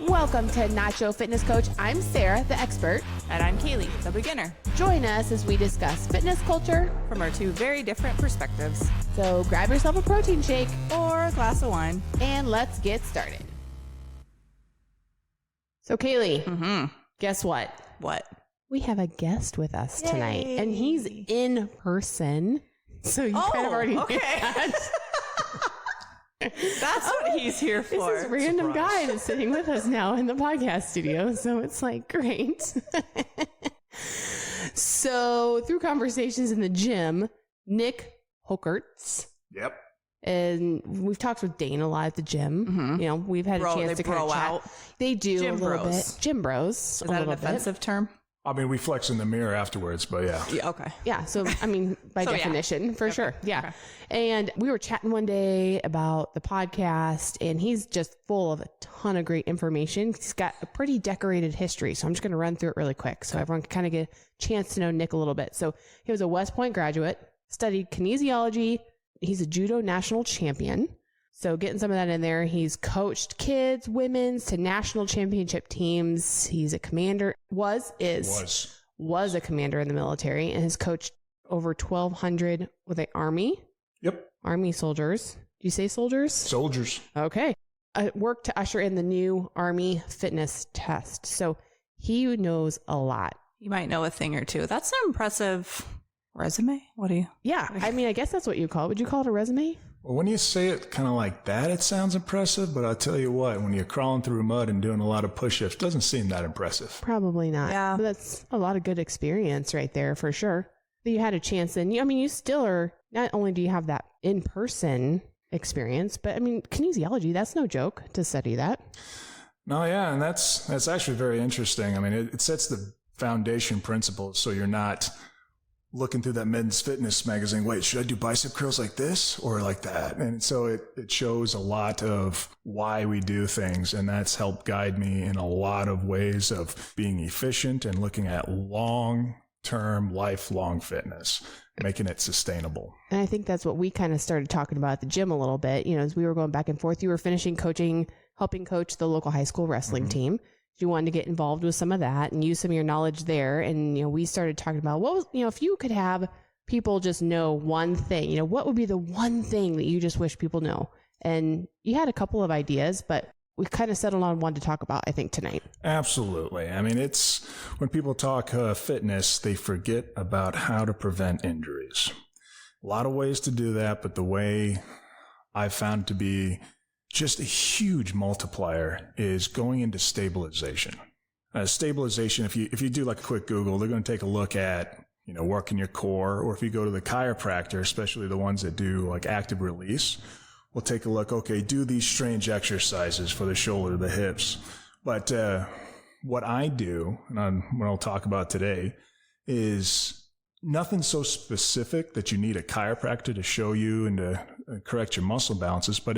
Welcome to Nacho Fitness Coach. I'm Sara, the expert. And I'm Caleigh, the beginner. Join us as we discuss fitness culture from our two very different perspectives. So grab yourself a protein shake or a glass of wine. And let's get started. So Caleigh, guess what? What? We have a guest with us tonight, and he's in person. So you kind of already knew that. That's what he's here for. This is random guy that's sitting with us now in the podcast studio. So it's like, great. So through conversations in the gym, Nick Hochertz. Yep. And we've talked with Dane a lot at the gym. You know, we've had a chance to kind of chat. Out. They do Gym a little bros. bit. Gym bros. Is that an offensive term? I mean, we flex in the mirror afterwards, but yeah. Yeah, okay. Yeah. So, I mean, by definition, for sure. Yeah. Okay. And we were chatting one day about the podcast, and he's just full of a ton of great information. He's got a pretty decorated history. So I'm just going to run through it really quick so everyone can kind of get a chance to know Nick a little bit. So he was a West Point graduate, studied kinesiology. He's a judo national champion. So getting some of that in there, he's coached kids, women's to national championship teams. He's a commander, was a commander in the military, and has coached over 1,200 with the Army. Yep. Army soldiers. Do you say soldiers? Soldiers. Okay. Worked to usher in the new Army fitness test. So he knows a lot. You might know a thing or two. That's an impressive resume. What do you? Yeah. I mean, I guess that's what you call it. Would you call it a resume? Well, when you say it kind of like that, it sounds impressive. But I'll tell you what, when you're crawling through mud and doing a lot of push-ups, it doesn't seem that impressive. Probably not. Yeah. But that's a lot of good experience right there for sure. You had a chance. And I mean, you still are, not only do you have that in-person experience, but I mean, kinesiology, that's no joke to study that. No, yeah. And that's actually very interesting. I mean, it sets the foundation principles. So you're not looking through that men's fitness magazine, wait, should I do bicep curls like this or like that? And so it shows a lot of why we do things. And that's helped guide me in a lot of ways of being efficient and looking at long-term, lifelong fitness, making it sustainable. And I think that's what we kind of started talking about at the gym a little bit. You know, as we were going back and forth, you were finishing coaching, helping coach the local high school wrestling team. You wanted to get involved with some of that and use some of your knowledge there. And, you know, we started talking about what was, you know, if you could have people just know one thing, you know, what would be the one thing that you just wish people know? And you had a couple of ideas, but we kind of settled on one to talk about, I think, tonight. Absolutely. I mean, it's when people talk fitness, they forget about how to prevent injuries. A lot of ways to do that, but the way I found to be just a huge multiplier is going into stabilization. Stabilization, if you do like a quick Google, they're going to take a look at, you know, working your core, or if you go to the chiropractor, especially the ones that do like active release, we'll take a look, okay, do these strange exercises for the shoulder, the hips. But what I do, and what I'll talk about today, is nothing so specific that you need a chiropractor to show you and to correct your muscle balances, but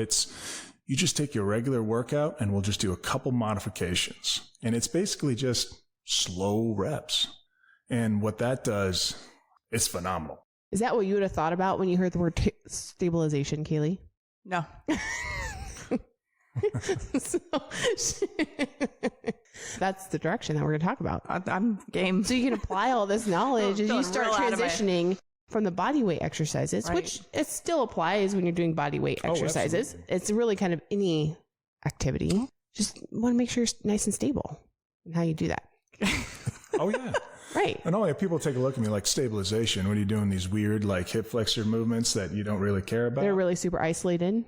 you just take your regular workout and we'll just do a couple modifications. And it's basically just slow reps. And what that does, it's phenomenal. Is that what you would have thought about when you heard the word stabilization, Caleigh? No. That's the direction that we're going to talk about. I'm game. So you can apply all this knowledge as you start transitioning from the body weight exercises, Right. which it still applies when you're doing body weight exercises. Absolutely. It's really kind of any activity. Just want to make sure you're nice and stable and how you do that. Oh, yeah. Right. And only people take a look at me like, stabilization, what are you doing? These weird like hip flexor movements that you don't really care about. They're really super isolated.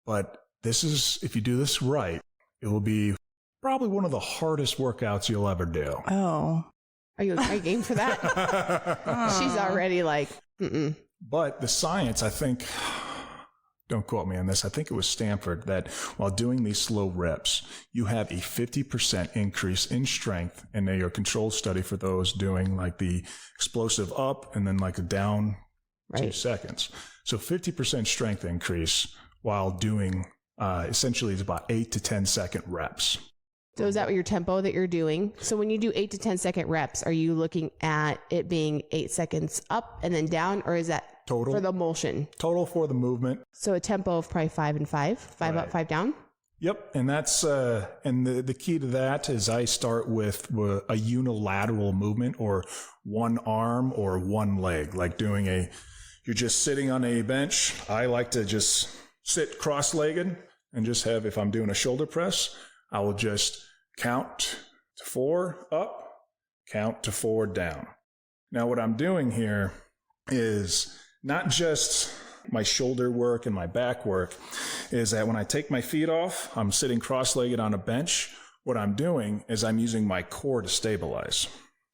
But this is, if you do this right, it will be probably one of the hardest workouts you'll ever do. Oh. Are you game for that? She's already like, But the science, I think, don't quote me on this, I think it was Stanford, that while doing these slow reps, you have a 50% increase in strength. And they are a controlled study for those doing like the explosive up and then like a down 2 seconds. So 50% strength increase while doing essentially it's about 8 to 10 second reps. So is that what your tempo that you're doing? So when you do 8 to 10 second reps, are you looking at it being 8 seconds up and then down, or is that total for the motion? Total for the movement. So a tempo of probably 5 and 5, 5 up, 5 down. Yep. And that's, and the key to that is I start with a unilateral movement, or one arm or one leg, like doing you're just sitting on a bench. I like to just sit cross-legged and just have, if I'm doing a shoulder press, I will just count to 4 up, count to 4 down. Now, what I'm doing here is not just my shoulder work and my back work, is that when I take my feet off, I'm sitting cross-legged on a bench. What I'm doing is I'm using my core to stabilize.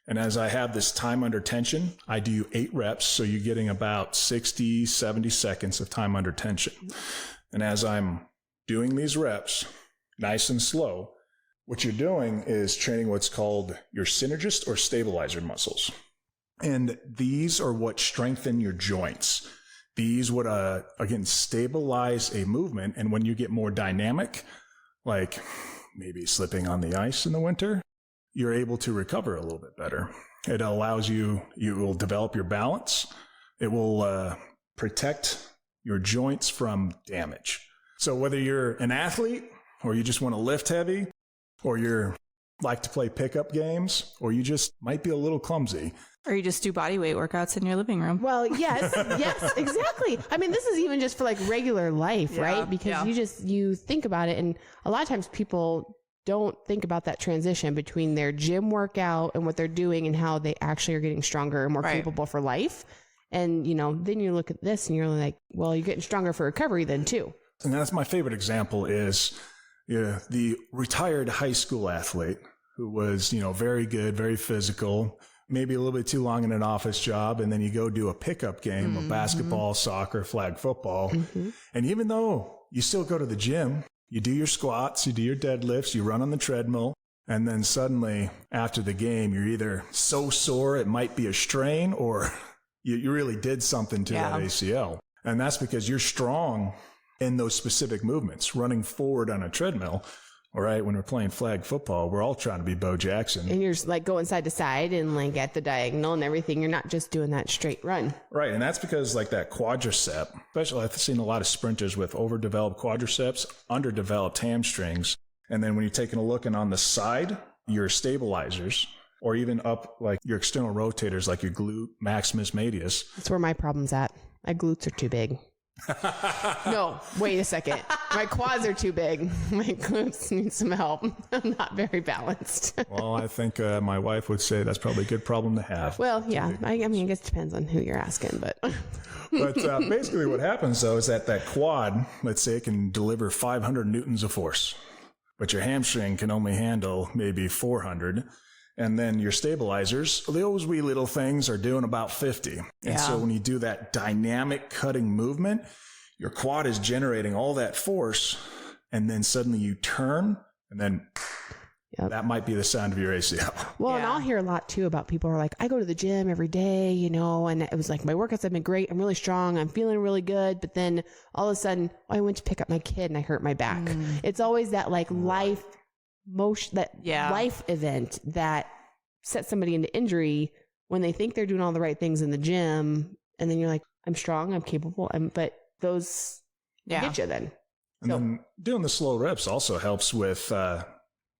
And as I have this time under tension, I do 8 reps. So you're getting about 60, 70 seconds of time under tension. And as I'm doing these reps, nice and slow, what you're doing is training what's called your synergist or stabilizer muscles. And these are what strengthen your joints. These would, again, stabilize a movement. And when you get more dynamic, like maybe slipping on the ice in the winter, you're able to recover a little bit better. It allows you will develop your balance. It will protect your joints from damage. So whether you're an athlete, or you just want to lift heavy, or you like to play pickup games, or you just might be a little clumsy, or you just do body weight workouts in your living room. Well, yes, exactly. I mean, this is even just for like regular life, right? Because you think about it, and a lot of times people don't think about that transition between their gym workout and what they're doing and how they actually are getting stronger and more capable for life. And, then you look at this and you're like, well, you're getting stronger for recovery then too. And that's my favorite example is the retired high school athlete who was, very good, very physical, maybe a little bit too long in an office job. And then you go do a pickup game of basketball, soccer, flag football. And even though you still go to the gym, you do your squats, you do your deadlifts, you run on the treadmill, and then suddenly after the game, you're either so sore it might be a strain, or you really did something to that ACL. And that's because you're strong in those specific movements. Running forward on a treadmill, all right, when we're playing flag football, we're all trying to be Bo Jackson. And you're like going side to side and like at the diagonal and everything. You're not just doing that straight run. Right. And that's because like that quadricep, especially I've seen a lot of sprinters with overdeveloped quadriceps, underdeveloped hamstrings. And then when you're taking a look and on the side, your stabilizers, or even up like your external rotators, like your glute maximus medius. That's where my problem's at. My glutes are too big. No, wait a second. My quads are too big. My glutes need some help. I'm not very balanced. Well, I think my wife would say that's probably a good problem to have. Well, yeah. I mean, I guess it depends on who you're asking, but. But basically what happens, though, is that quad, let's say it can deliver 500 newtons of force, but your hamstring can only handle maybe 400. And then your stabilizers, those wee little things are doing about 50. And so when you do that dynamic cutting movement, your quad is generating all that force, and then suddenly you turn, and then that might be the sound of your ACL. Well, and I'll hear a lot too about people who are like, I go to the gym every day, and it was like, my workouts have been great. I'm really strong. I'm feeling really good. But then all of a sudden, I went to pick up my kid and I hurt my back. It's always that like life event that sets somebody into injury when they think they're doing all the right things in the gym. And then you're like, I'm strong, I'm capable. But those get you then. And then doing the slow reps also helps with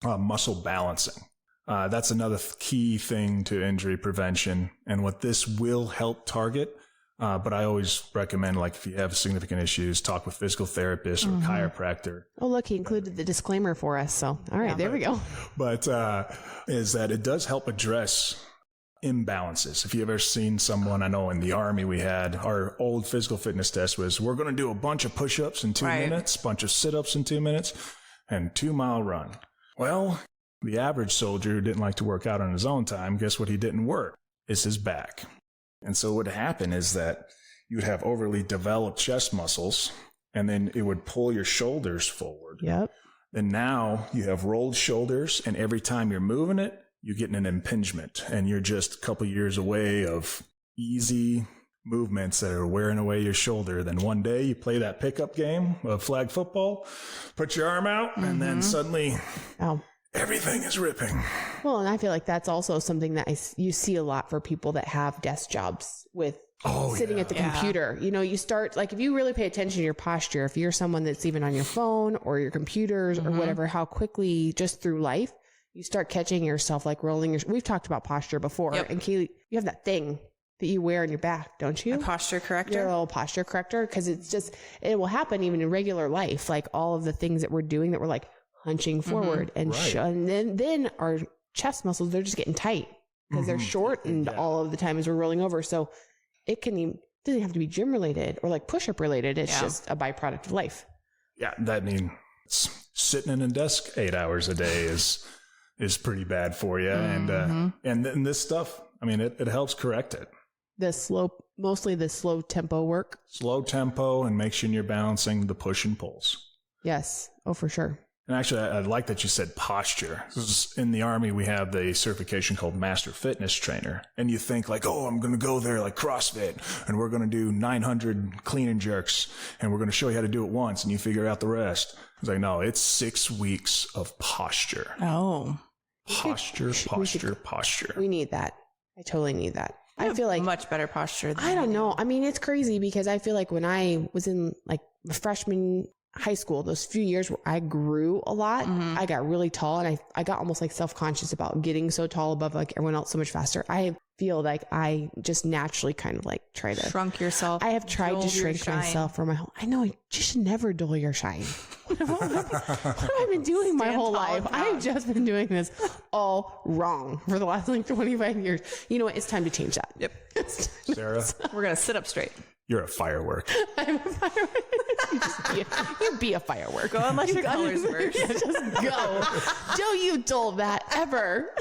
muscle balancing. That's another key thing to injury prevention. And what this will help target, but I always recommend, like, if you have significant issues, talk with physical therapist or chiropractor. Oh, look, he included the disclaimer for us. So, all right, there we go. But is that it does help address imbalances. If you've ever seen someone, I know in the Army we had, our old physical fitness test was, we're going to do a bunch of push-ups in 2 minutes, bunch of sit-ups in 2 minutes, and 2-mile run. Well, the average soldier who didn't like to work out on his own time, guess what he didn't work? It's his back. And so what would happen is that you'd have overly developed chest muscles, and then it would pull your shoulders forward. Yep. Then now you have rolled shoulders, and every time you're moving it, you're getting an impingement, and you're just a couple years away of easy movements that are wearing away your shoulder. Then one day you play that pickup game of flag football, put your arm out, and then suddenly everything is ripping. Well, and I feel like that's also something that you see a lot for people that have desk jobs with sitting at the computer. You know, you start, like, if you really pay attention to your posture, if you're someone that's even on your phone or your computers or whatever, how quickly just through life, you start catching yourself like rolling your, we've talked about posture before. And Caleigh, you have that thing that you wear on your back, don't you? A posture corrector? Your little posture corrector. Cause it's just, it will happen even in regular life. Like all of the things that we're doing that we're like hunching forward and then our chest muscles, they're just getting tight because they're shortened all of the time as we're rolling over. So it doesn't have to be gym related or like push-up related. It's just a byproduct of life. Yeah. That means sitting in a desk 8 hours a day is pretty bad for you. And then this stuff, I mean, it helps correct it. Mostly the slow tempo work. Slow tempo and make sure you're balancing the push and pulls. Yes. Oh, for sure. And actually, I like that you said posture. In the Army, we have the certification called Master Fitness Trainer. And you think like, oh, I'm going to go there like CrossFit and we're going to do 900 clean and jerks and we're going to show you how to do it once and you figure out the rest. It's like, no, it's 6 weeks of posture. Oh. Posture. We need that. I totally need that. I feel like much better posture. I don't know. I mean, it's crazy because I feel like when I was in like freshman high school, those few years where I grew a lot, I got really tall and I got almost like self-conscious about getting so tall above like everyone else so much faster. I feel like I just naturally kind of like try to shrunk yourself. I have tried to shrink myself for my whole, I know you should never dull your shine. What have I been doing my whole life? I've just been doing this all wrong for the last like 25 years. You know what? It's time to change that. Yep. Sarah, we're going to sit up straight. You're a firework. I'm a firework. You be a firework. Go unless your colors burst. Yeah, just go. Don't you dull that ever.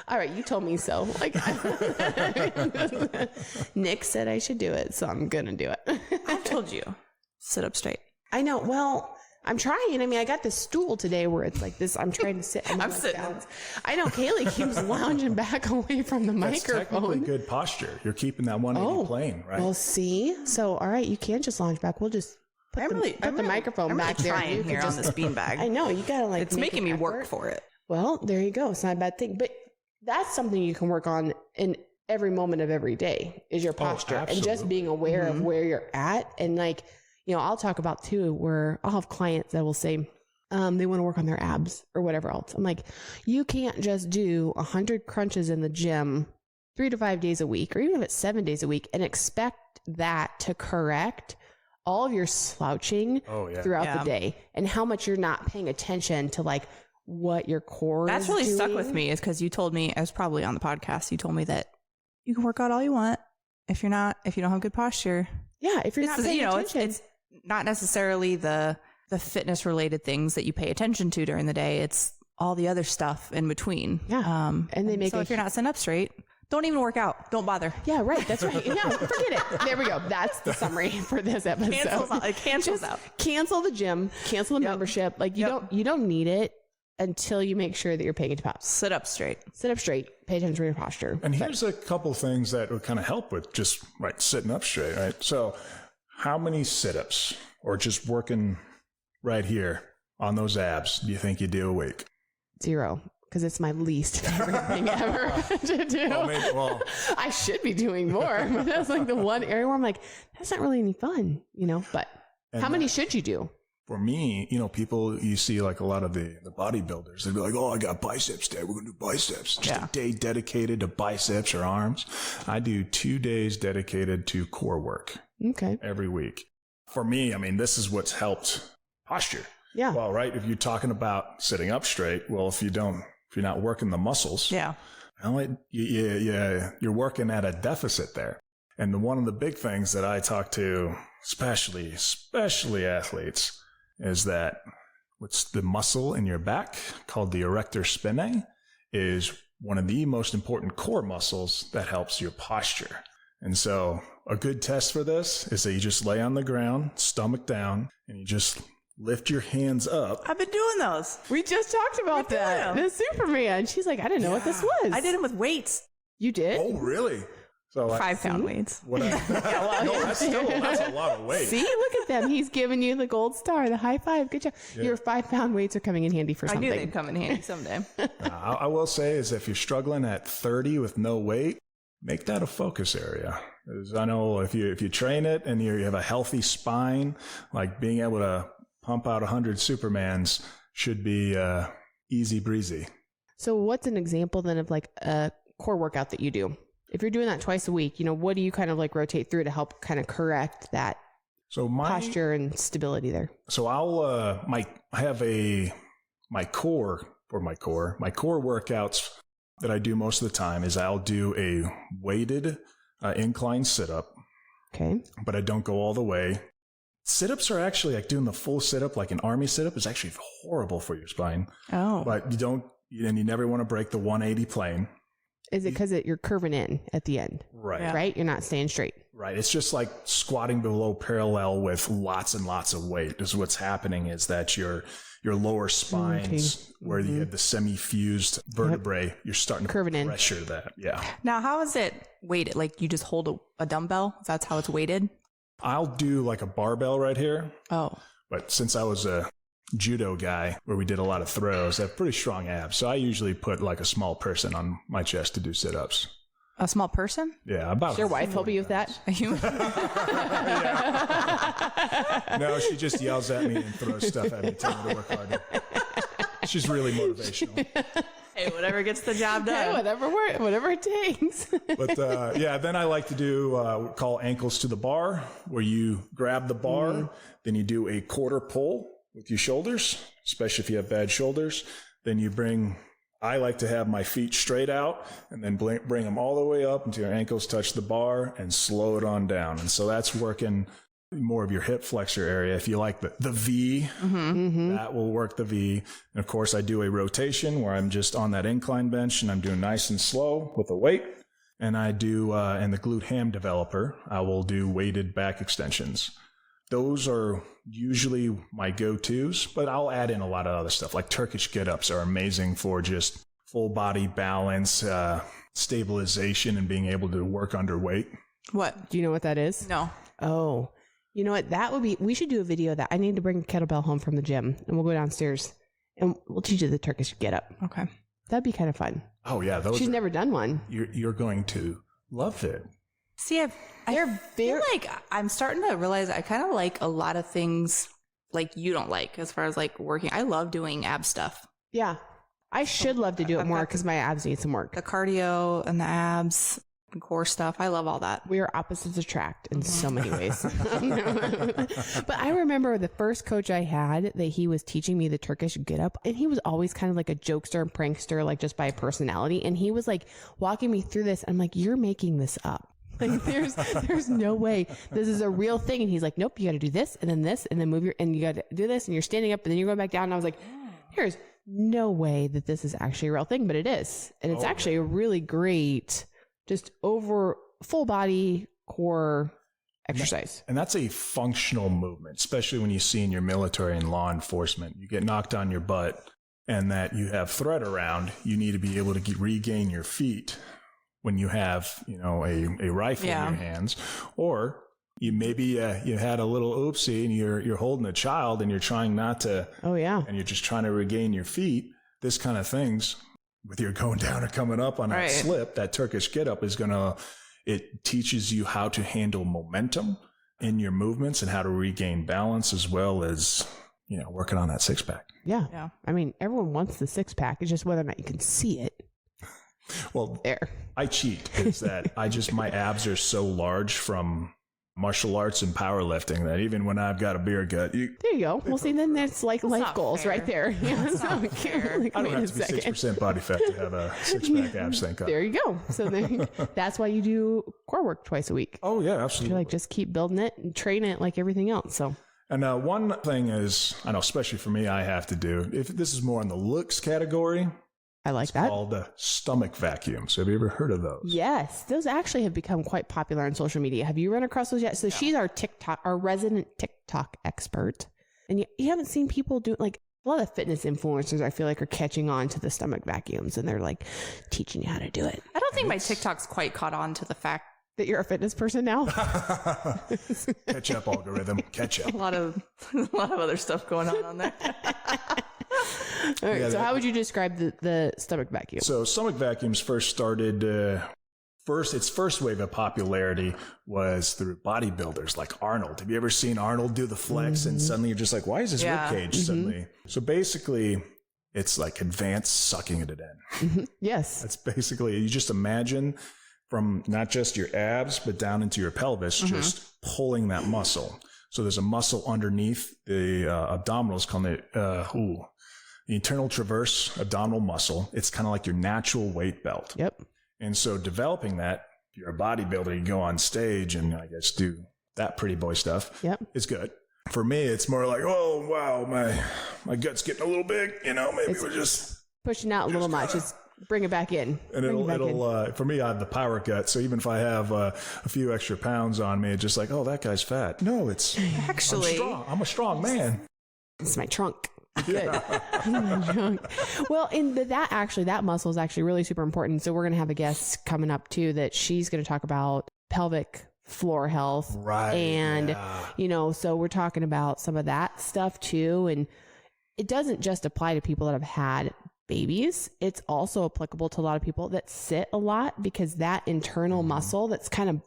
All right, you told me so. Like, Nick said I should do it, so I'm gonna do it. I told you, sit up straight. I know. Well, I'm trying. I mean, I got this stool today where it's like this. I'm trying to sit. I'm sitting. I know. Caleigh keeps lounging back away from the That's microphone. technically good posture. You're keeping that 180 plane, right? Well, see. So, all right, you can just lounge back. We'll just put the microphone back there. I'm really trying here on this beanbag. I know. You gotta like. It's making me work for it. Well, there you go. It's not a bad thing, but that's something you can work on in every moment of every day is your posture and just being aware of where you're at. And like, you know, I'll talk about too, where I'll have clients that will say, they want to work on their abs or whatever else. I'm like, you can't just do 100 crunches in the gym 3 to 5 days a week, or even if it's 7 days a week, and expect that to correct all of your slouching throughout the day and how much you're not paying attention to like what your core That's is really doing. stuck with me is because you told me, I was probably on the podcast, you told me that you can work out all you want if you don't have good posture. Yeah, if you're not paying attention. It's not necessarily the fitness related things that you pay attention to during the day. It's all the other stuff in between. Yeah. And they make if you're not sitting up straight, don't even work out. Don't bother. Yeah, right. That's right. Yeah, forget it. There we go. That's the summary for this episode. Cancels out. Cancel the gym. Cancel the membership. Like you don't need it until you make sure that you're paying attention. Sit up straight. Sit up straight. Pay attention to your posture. And here's a couple things that would kind of help with just sitting up straight, right? So how many sit-ups or just working right here on those abs do you think you do a week? 0. Because it's my least favorite thing ever to do. Well, I should be doing more. But that's like the one area where I'm like, that's not really any fun, you know? But how many should you do? For me, you know, people, you see like a lot of the bodybuilders, they'd be like, oh, I got biceps day. We're going to do biceps. Just a day dedicated to biceps or arms. I do 2 days dedicated to core work. Okay. Every week. For me, I mean, this is what's helped posture. Yeah. Well, right. If you're talking about sitting up straight, well, if you're not working the muscles, well, you're working at a deficit there. And one of the big things that I talk to, especially athletes, is that what's the muscle in your back called the erector spinae is one of the most important core muscles that helps your posture. And so a good test for this is that you just lay on the ground, stomach down, and you just lift your hands up. I've been doing those. We just talked about that. The Superman. She's like, I didn't know what this was. I did them with weights. You did? Oh, really? So 5-pound weights. That's a lot of weight. See, look at them. He's giving you the gold star, the high five. Good job. Yeah. Your 5-pound weights are coming in handy for something. I knew they'd come in handy someday. I will say is if you're struggling at 30 with no weight, make that a focus area. Because I know if you train it and you have a healthy spine, like being able to pump out 100 Supermans should be easy breezy. So what's an example then of like a core workout that you do? If you're doing that twice a week, what do you kind of like rotate through to help kind of correct that posture and stability there? So I'll my core workouts that I do most of the time is I'll do a weighted incline sit-up. Okay. But I don't go all the way. Sit-ups are actually like doing the full sit-up, like an army sit-up is actually horrible for your spine. Oh. But you never want to break the 180 plane. Is it because you're curving in at the end? Right. Yeah. Right? You're not staying straight. Right. It's just like squatting below parallel with lots and lots of weight. Because what's happening is that your lower spines, where you have the semi-fused vertebrae, you're starting to pressure that. Yeah. Now, how is it weighted? Like you just hold a dumbbell? That's how it's weighted? I'll do like a barbell right here. Oh. But since I was a judo guy where we did a lot of throws, I have pretty strong abs. So I usually put like a small person on my chest to do sit-ups. A small person? Yeah. About. Does your wife help you with that? No, she just yells at me and throws stuff at me, telling me to work harder. She's really motivational. Hey, whatever gets the job done. Hey, whatever it takes. But then I like to do what we call ankles to the bar, where you grab the bar, then you do a quarter pull with your shoulders, especially if you have bad shoulders. Then I like to have my feet straight out and then bring them all the way up until your ankles touch the bar and slow it on down. And so that's working more of your hip flexor area. If you like the V, that will work the V. And of course, I do a rotation where I'm just on that incline bench and I'm doing nice and slow with a weight. And I do, and the glute ham developer, I will do weighted back extensions. Those are usually my go-tos, but I'll add in a lot of other stuff. Like Turkish get-ups are amazing for just full body balance, stabilization, and being able to work under weight. What? Do you know what that is? No. Oh, you know what? We should do a video of that. I need to bring a kettlebell home from the gym and we'll go downstairs and we'll teach you the Turkish get-up. Okay. That'd be kind of fun. Oh yeah. She's never done one. You're going to love it. See, I feel like I'm starting to realize I kind of like a lot of things like you don't like as far as like working. I love doing ab stuff. Yeah. I should love to do it more because my abs need some work. The cardio and the abs and core stuff. I love all that. We are opposites attract in so many ways. But I remember the first coach I had that he was teaching me the Turkish get up, and he was always kind of like a jokester and prankster, like just by personality. And he was like walking me through this. I'm like, you're making this up. Like there's no way this is a real thing. And he's like, nope, you got to do this and then move and you got to do this and you're standing up and then you're going back down. And I was like, there's no way that this is actually a real thing, but it is. And it's actually a really great, just over full body core exercise. And that's a functional movement, especially when you see in your military and law enforcement, you get knocked on your butt and that you have threat around, you need to be able to regain your feet. When you have, a rifle in your hands, or you maybe you had a little oopsie and you're holding a child and you're trying not to. Oh yeah. And you're just trying to regain your feet. This kind of things, with your going down or coming up on that slip, that Turkish get up it teaches you how to handle momentum in your movements and how to regain balance, as well as working on that 6-pack. Yeah. I mean, everyone wants the 6-pack. It's just whether or not you can see it. Well, I cheat is that my abs are so large from martial arts and powerlifting that even when I've got a beer gut, there you go. Well, see, then that's like life goals right there. That's not fair. Like, I don't have to be 6% body fat to have a 6-pack abs thing. There you go. So that's why you do core work twice a week. Oh yeah, absolutely. You're like, just keep building it and train it like everything else. So. And one thing is, I know, especially for me, I have to do, if this is more in the looks category. I like that. It's called stomach vacuums. Have you ever heard of those? Yes. Those actually have become quite popular on social media. Have you run across those yet? So she's our resident TikTok expert. And you haven't seen people do, like, a lot of fitness influencers, I feel like, are catching on to the stomach vacuums and they're like teaching you how to do it. I don't think my TikTok's quite caught on to the fact that you're a fitness person now. Catch up, algorithm. Catch up. A lot of other stuff going on there. All right. So how would you describe the stomach vacuum? So stomach vacuums first started its first wave of popularity was through bodybuilders like Arnold. Have you ever seen Arnold do the flex and suddenly you're just like, why is his rib cage suddenly? So basically it's like advanced sucking it in. Yes. That's basically, you just imagine from not just your abs, but down into your pelvis, just pulling that muscle. So there's a muscle underneath the abdominals called the internal transverse abdominal muscle. It's kind of like your natural weight belt. Yep. And so developing that, if you're a bodybuilder, you go on stage and I guess do that pretty boy stuff. Yep. It's good. For me, it's more like, oh, wow, my gut's getting a little big. Maybe we're just pushing out a little much. Just bring it back in. And it'll for me, I have the power gut. So even if I have a few extra pounds on me, it's just like, oh, that guy's fat. No, it's actually, I'm a strong man. It's my trunk. Good. Well, that muscle is actually really super important. So we're going to have a guest coming up too, that she's going to talk about pelvic floor health. Right. And, so we're talking about some of that stuff too. And it doesn't just apply to people that have had babies. It's also applicable to a lot of people that sit a lot, because that internal muscle that's kind of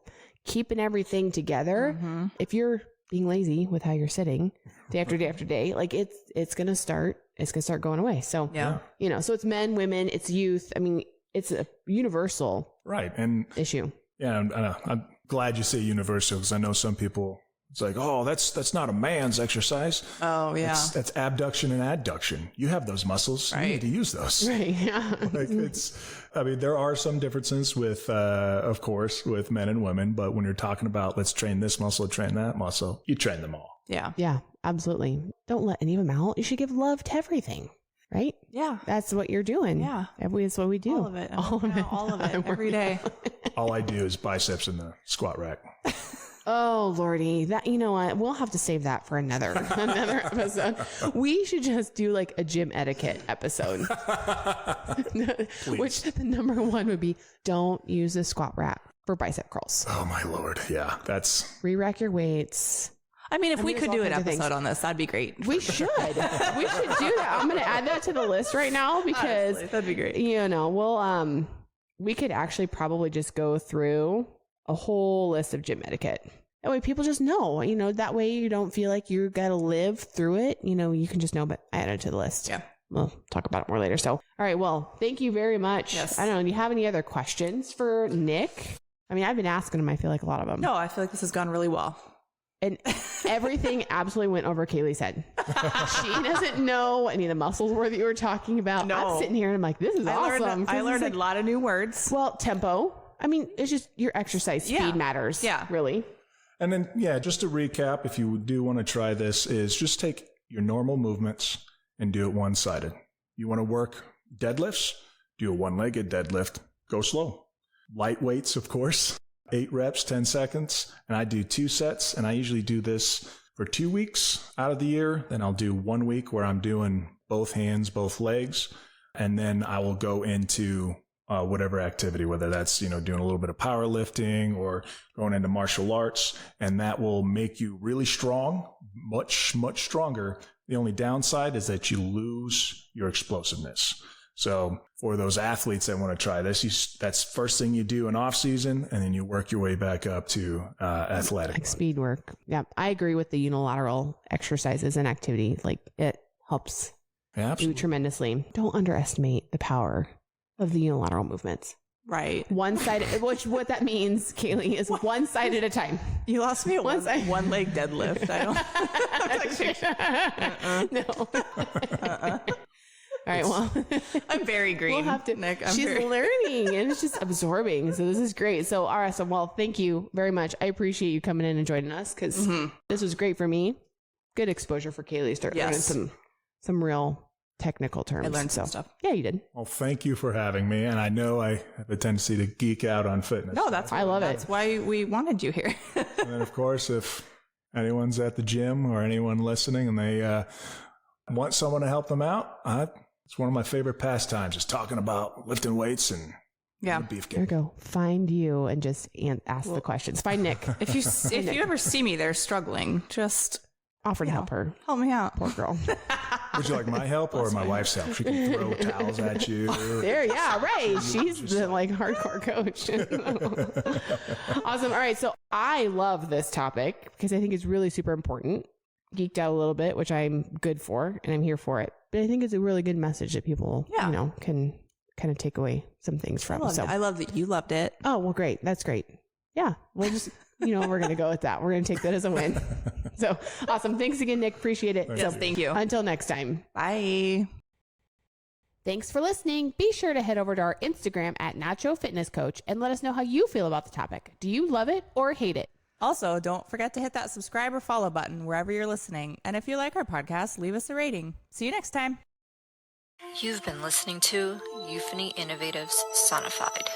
keeping everything together. If you're being lazy with how you're sitting day after day after day, like it's going to start going away. So, so it's men, women, it's youth. I mean, it's a universal issue. Yeah. I'm glad you say universal, because I know some people, it's like, oh, that's not a man's exercise. Oh yeah. That's abduction and adduction. You have those muscles. Right. You need to use those. Right. Yeah. There are some differences with, of course, with men and women, but when you're talking about, let's train this muscle, train that muscle, you train them all. Yeah. Yeah, absolutely. Don't let any of them out. You should give love to everything. Right? Yeah. That's what you're doing. Yeah. That's what we do. All of it. All of it. Every day. All I do is biceps in the squat rack. Oh, Lordy. That, you know what? We'll have to save that for another episode. We should just do like a gym etiquette episode. Which the number one would be, don't use a squat rack for bicep curls. Oh my Lord. Yeah. That's re-rack your weights. I mean, if we could do an episode on this, that'd be great. We should. We should do that. I'm going to add that to the list right now, because honestly, that'd be great. We'll, we could actually probably just go through a whole list of gym etiquette. That way people just know, that way you don't feel like you got to live through it. You can just know, but I added it to the list. Yeah. We'll talk about it more later. So, all right. Well, thank you very much. Yes. I don't know. Do you have any other questions for Nick? I mean, I've been asking him, I feel like a lot of them. No, I feel like this has gone really well. And everything absolutely went over Caleigh's head. She doesn't know what any of the muscles were that you were talking about. No. I'm sitting here and I'm like, this is awesome. I learned a lot of new words. Well, tempo. I mean, it's just your exercise speed matters. Yeah. Really. And then, just to recap, if you do want to try this, is just take your normal movements and do it one-sided. You want to work deadlifts, do a one-legged deadlift, go slow. Light weights, of course. 8 reps, 10 seconds, and I do 2 sets, and I usually do this for 2 weeks out of the year. Then I'll do 1 week where I'm doing both hands, both legs, and then I will go into whatever activity, whether that's, doing a little bit of powerlifting or going into martial arts, and that will make you really strong, much, much stronger. The only downside is that you lose your explosiveness. So for those athletes that want to try this, that's first thing you do in off season, and then you work your way back up to athletic. Like speed work. Yeah. I agree with the unilateral exercises and activity. Like it helps you tremendously. Don't underestimate the power of the unilateral movements. Right. One-sided, what that means, Caleigh, is one side at a time. You lost me at one leg deadlift. I don't. No. All right, well, I'm very green. We'll have to, Nick. She's learning and it's just absorbing. So this is great. So, all right. So, well, thank you very much. I appreciate you coming in and joining us, because this was great for me. Good exposure for Caleigh. Start learning some real technical terms. I learned some stuff. Yeah, you did. Well, thank you for having me. And I know I have a tendency to geek out on fitness. No, I love it. That's why we wanted you here. And then, of course, if anyone's at the gym or anyone listening and they want someone to help them out, it's one of my favorite pastimes, is talking about lifting weights and beef There you go. Find you and just ask the questions. Find Nick. If you ever see me there struggling, just offer to help her. Help me out. Poor girl. Would you like my help or my wife's help? She can throw towels at you. There, yeah, right. She's the hardcore coach. Awesome. All right. So I love this topic because I think it's really super important. Geeked out a little bit, which I'm good for and I'm here for it. But I think it's a really good message that people, can kind of take away some things from. I love that you loved it. Oh, well, great. That's great. Yeah. We'll just, we're going to go with that. We're going to take that as a win. So awesome. Thanks again, Nick. Appreciate it. Yes, thank you. Until next time. Bye. Thanks for listening. Be sure to head over to our Instagram at Nacho Fitness Coach and let us know how you feel about the topic. Do you love it or hate it? Also, don't forget to hit that subscribe or follow button wherever you're listening. And if you like our podcast, leave us a rating. See you next time. You've been listening to Euphony Innovatives Sonified.